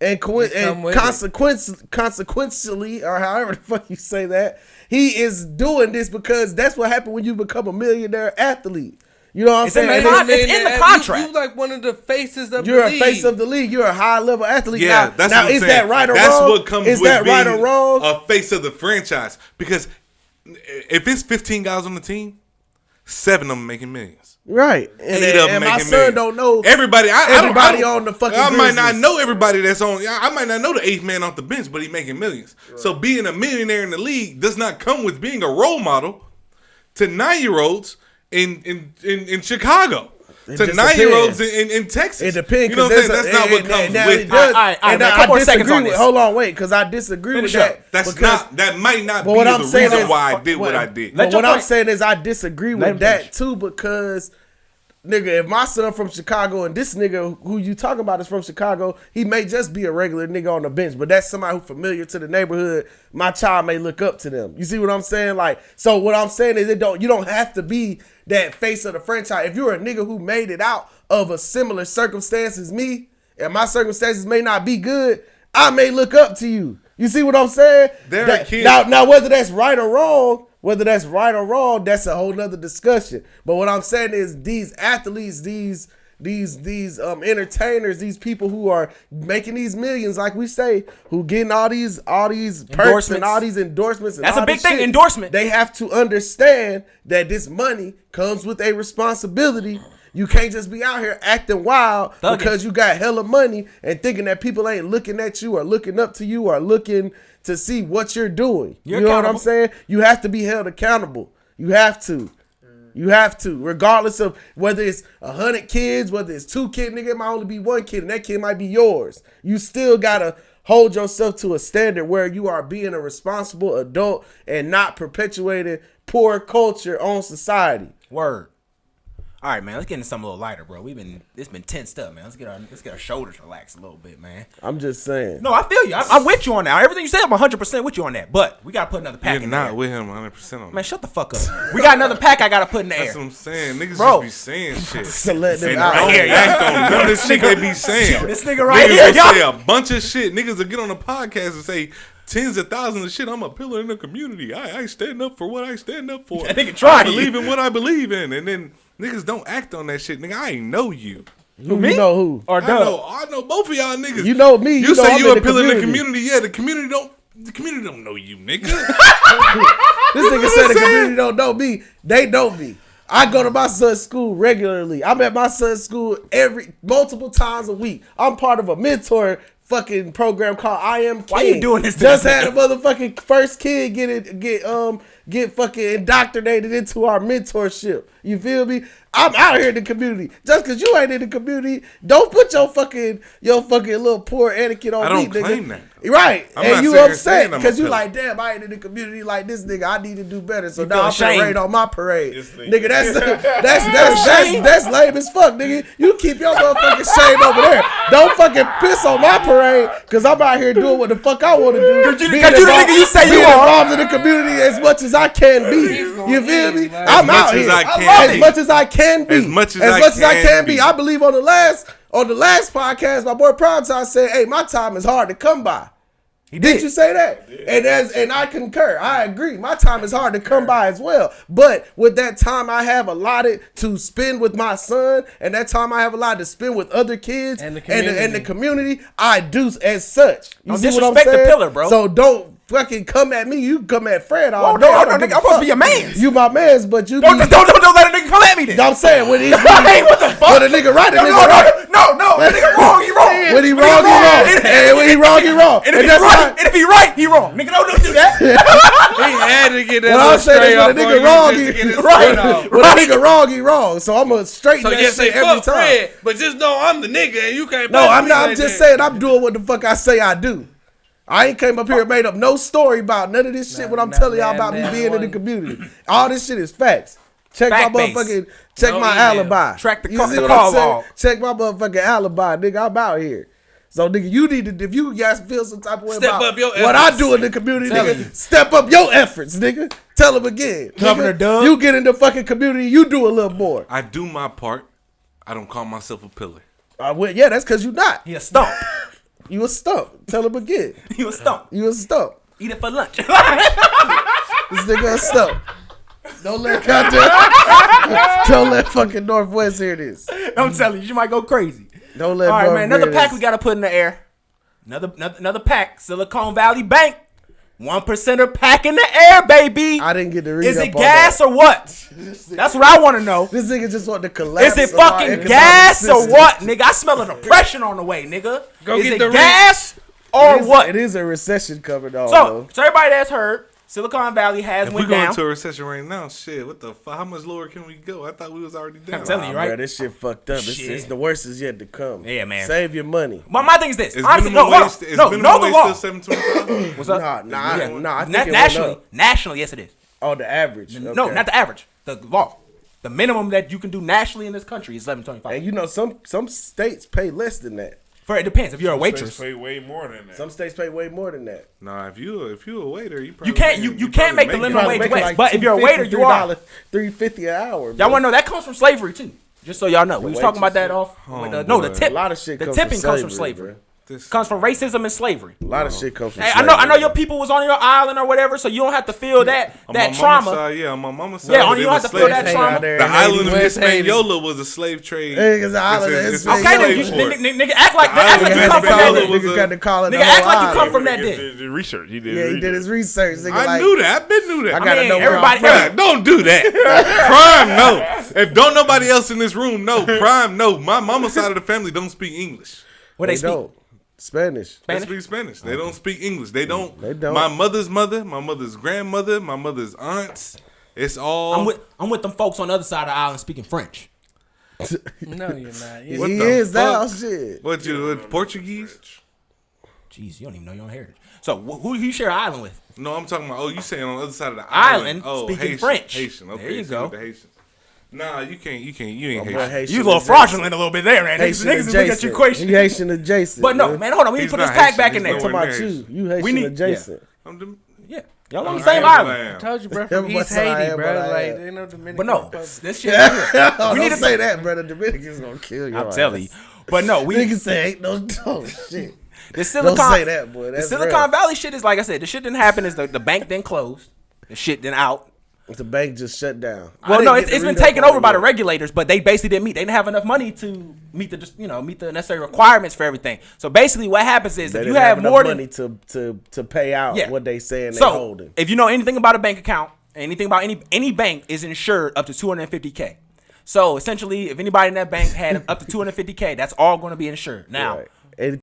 And consequentially, or however the fuck you say that, he is doing this because that's what happened when you become a millionaire athlete. You know what I'm It's in saying? the And con- it's in the contract. You like one of the faces of you're the a league. face of the league. You're a high level athlete. Yeah, now, that's now what I'm is saying. that right or That's wrong? what comes is with that being right or wrong? a face of the franchise. Because if it's 15 guys on the team, 7 of them making millions. Right. And, 8 of them and my making son millions. don't know everybody. everybody I don't, on the fucking I might not Grizzlies. know everybody that's on. I might not know the 8th man off the bench, but he making millions. Right. So being a millionaire in the league does not come with being a role model to 9-year-olds in Chicago. To 9-year-olds in Texas. It depends. You know what I'm saying? That's not what comes with. All right, man, a couple more seconds on this. Hold on, wait, because I disagree with that. That might not be what I'm the saying reason is- why I did what I did. But what I'm point. saying is I disagree Let him with that finish. too, because nigga, if my son from Chicago and this nigga who you talking about is from Chicago, he may just be a regular nigga on the bench, but that's somebody who's familiar to the neighborhood. My child may look up to them. You see what I'm saying? Like, so what I'm saying is you don't have to be that face of the franchise. If you're a nigga who made it out of a similar circumstance as me, and my circumstances may not be good, I may look up to you. You see what I'm saying? Now whether that's right or wrong, that's a whole nother discussion. But what I'm saying is these athletes, these entertainers, these people who are making these millions, like we say, who getting all these perks and all these endorsements. And That's all a big this thing, shit, endorsement. They have to understand that this money comes with a responsibility. You can't just be out here acting wild because you got hella money and thinking that people ain't looking at you or looking up to you or looking to see what you're doing. You're you know what I'm accountable. saying? You have to be held accountable. You have to. You have to, regardless of whether it's 100 kids, whether it's 2 kids, nigga, it might only be 1 kid, and that kid might be yours. You still gotta hold yourself to a standard where you are being a responsible adult and not perpetuating poor culture on society. Word. All right, man. Let's get into something a little lighter, bro. It's been tensed up, man. Let's get our shoulders relaxed a little bit, man. I'm just saying. No, I feel you. I'm with you on that. Everything you said, I'm 100% with you on that. But we gotta put another pack You're in not there. with him 100% on Man, that. shut the fuck up. We got another pack I gotta put in the That's air. what I'm saying. Niggas Bro. just be saying shit. So let them And out. don't here, act on none of this shit they be saying. This nigga right Niggas here, will y'all. say a bunch of shit. Niggas will get on the podcast and say tens of thousands of shit. I'm a pillar in the community. I stand up for what I stand up for. That nigga trying I believe in what I believe in. And then niggas don't act on that shit. Nigga, I ain't know you. Who, you know who? Or I know both of y'all niggas. You know me. You know say I'm you in a the pillar in the community. community. Yeah, the community don't know you, nigga. This nigga said the community don't know me. They know me. I go to my son's school regularly. I'm at my son's school multiple times a week. I'm part of a mentor fucking program called I Am King. Why you doing this to Just this had a nigga? motherfucking first kid get fucking indoctrinated into our mentorship. You feel me? I'm out here in the community. Just because you ain't in the community, don't put your fucking little poor etiquette on I me, don't nigga. claim that. Right. I'm And not you sitting here upset saying I'm a because you pillar. like, damn, I ain't in the community like this nigga. I need to do better. So You now feel I'm finna ashamed. raid on my parade. This Nigga, nigga. that's lame as fuck, nigga. You keep your motherfucking shame over there. Don't fucking piss on my parade because I'm out here doing what the fuck I want to do. Cause you Being the involved- nigga you say you being are. involved in the community as much as I can be. You feel me? I'm much out as here. I can As be. much as I can be. As much as I can be. I believe on the last podcast, my boy Primetime said, hey, my time is hard to come by. Did you say that? And I concur. I agree. My time is hard to come by as well. But with that time I have allotted to spend with my son, and that time I have allotted to spend with other kids And the and the community, I do as such. You Don't see what I'm disrespect the saying? pillar, bro. So don't fucking come at me. You can come at Fred all Whoa, day. no, I no, don't nigga, give a I'm supposed to be fuck. your mans. You my mans, but you Don't be. let a nigga come at me then. I'm saying when he's Hey, what the fuck? when a nigga right, a No, nigga no, right. no, that nigga wrong, he wrong. When he wrong, he wrong. And when he wrong, he wrong. And if he that's right, why- and if he right, he wrong. Nigga, don't do that. He had to get that What little I'm saying straight is up when a on nigga you wrong, just to he get his right. foot off. When a nigga wrong, he wrong. So I'm gonna straighten So that yes, say shit every fuck time. Fred, but just know I'm the nigga and you can't. No, play with I'm me not. I'm like just that. saying I'm doing what the fuck I say I do. I ain't came up here and made up no story about none of this shit when I'm telling y'all about me being in the community. All this shit is facts. Check my Fact-based. motherfucking, check No my email. alibi. Track the You call- see the what call I'm saying? log. Check my motherfucking alibi, nigga. I'm out here. So nigga, you need to, if you guys feel some type of way Step about up your what I efforts. do in the community, Tell nigga, you. step up your efforts, nigga. Tell them again. Governor Nigga, Doug. you get in the fucking community, you do a little more. I do my part. I don't call myself a pillar. Well, yeah, that's because you not. He a stump. You a stump. Tell them again. He a stump. You a stump. Eat it for lunch. This nigga a stump. Don't let don't let fucking Northwest hear this. I'm telling you, you might go crazy. Don't let. All right, man. Another pack this. we gotta put in the air. Another pack. Silicon Valley Bank. 1%er pack in the air, baby. I didn't get to read. Is up it on gas that. or what? That's what I want to know. This nigga just want to collapse. Is it on our fucking economic gas or system. what, nigga? I smell a depression on the way, nigga. Go Is get it the gas or It is- what? It is a recession covered all. So everybody that's heard, Silicon Valley has If we went go down. into a recession right now, shit, what the fuck? How much lower can we go? I thought we was already down. I'm telling you, right? Bro, this shit fucked up. Shit. It's the worst is yet to come. Yeah, man. Save your money. But my thing is this. Is Honestly, minimum no, wage, hold on. is No, minimum know the wage law. still $7.25? What's up? Nah, I think it went nationally, up. nationally, yes, it is. Oh, the average. No, Okay. not the average. The law. The minimum that you can do nationally in this country is $11.25. And you know, some states pay less than that. For it depends. If you're a waitress, Pay way more than that. Some states pay way more than that. Nah, if you a waiter, you probably you can't make the probably minimum it. wage less. But if you're a waiter, you are. $3.50 an hour. Y'all want to know that comes from slavery too. Just so y'all know, we was talking about that waitress. off. with the, no, the boy. tip. A lot of shit The comes tipping from comes from slavery, slavery. This- Comes from racism and slavery. A lot of shit comes from Hey, slavery. I know your people was on your island or whatever, so you don't have to feel that On that my trauma. mama's side, on my mama's side. Yeah, but on it you don't was have to feel slave that trade. trauma. The island of West Haiti. Hispaniola was a slave trade. Hey, it's an island of It's a Hispaniola. Okay, then slave you, port. nigga, act like The act like island you of come from that. Hispaniola Then. was Nigga a- got to call it Nigga, the act whole like you island. come from that. Did Then the research. He did. Yeah, he did his research. Nigga, I like, knew that. I been knew that. I gotta mean, know where I'm everybody- from. Bruh, don't do that. Prime, no. If don't nobody else in this room know, Prime, no. My mama's side of the family don't speak English. what they speak? don't. Spanish. They speak Spanish. They don't speak English. They don't. They don't. My mother's mother, my mother's grandmother, my mother's aunts. It's all. I'm with them folks on the other side of the island speaking French. No, you're not. What He the is fuck? now. Shit. What you Portuguese? Jeez, you don't even know your own heritage. So who you share an island with? No, I'm talking about. Oh, you saying on the other side of the Island, Oh, speaking Haitian, French. Haitian. Okay, There you so go. The Haitian. Nah, you can't. You ain't Boy, Haitian. Haitian You a little adjacent. fraudulent a little bit there, man. Haitian Niggas is looking at adjacent. your question. You Haitian adjacent. But no, man, hold on. We need He's to put this not pack Haitian. back He's in there. I'm talking nowhere about near you. Haitian. You Haitian We need- adjacent. I'm the, Yeah, y'all on the I same am island. I lamb. told you, bro, Yeah, from but East I am, Haiti, but bro. I Like, am. they know Dominican. But no, Republic. this shit. Right here. We need need to to say that, brother. Dominicans gonna kill you. I'm telling you. But no, we Niggas say ain't no shit. the Silicon. Don't say that, boy. The That's Silicon real. Valley shit is like I said. The shit didn't happen. Is the bank then closed. The shit then out. The bank just shut down. Well, I no, didn't get it's to been read up taken on over it by the yet. regulators, but they basically didn't meet. They didn't have enough money to meet the necessary requirements for everything. So basically, what happens is They if you didn't have enough more than money to pay out Yeah. what they saying they so, holding. if you know anything about a bank account, anything about any bank is insured up to 250K. So essentially, if anybody in that bank had up to 250K, that's all going to be insured. Now, Right.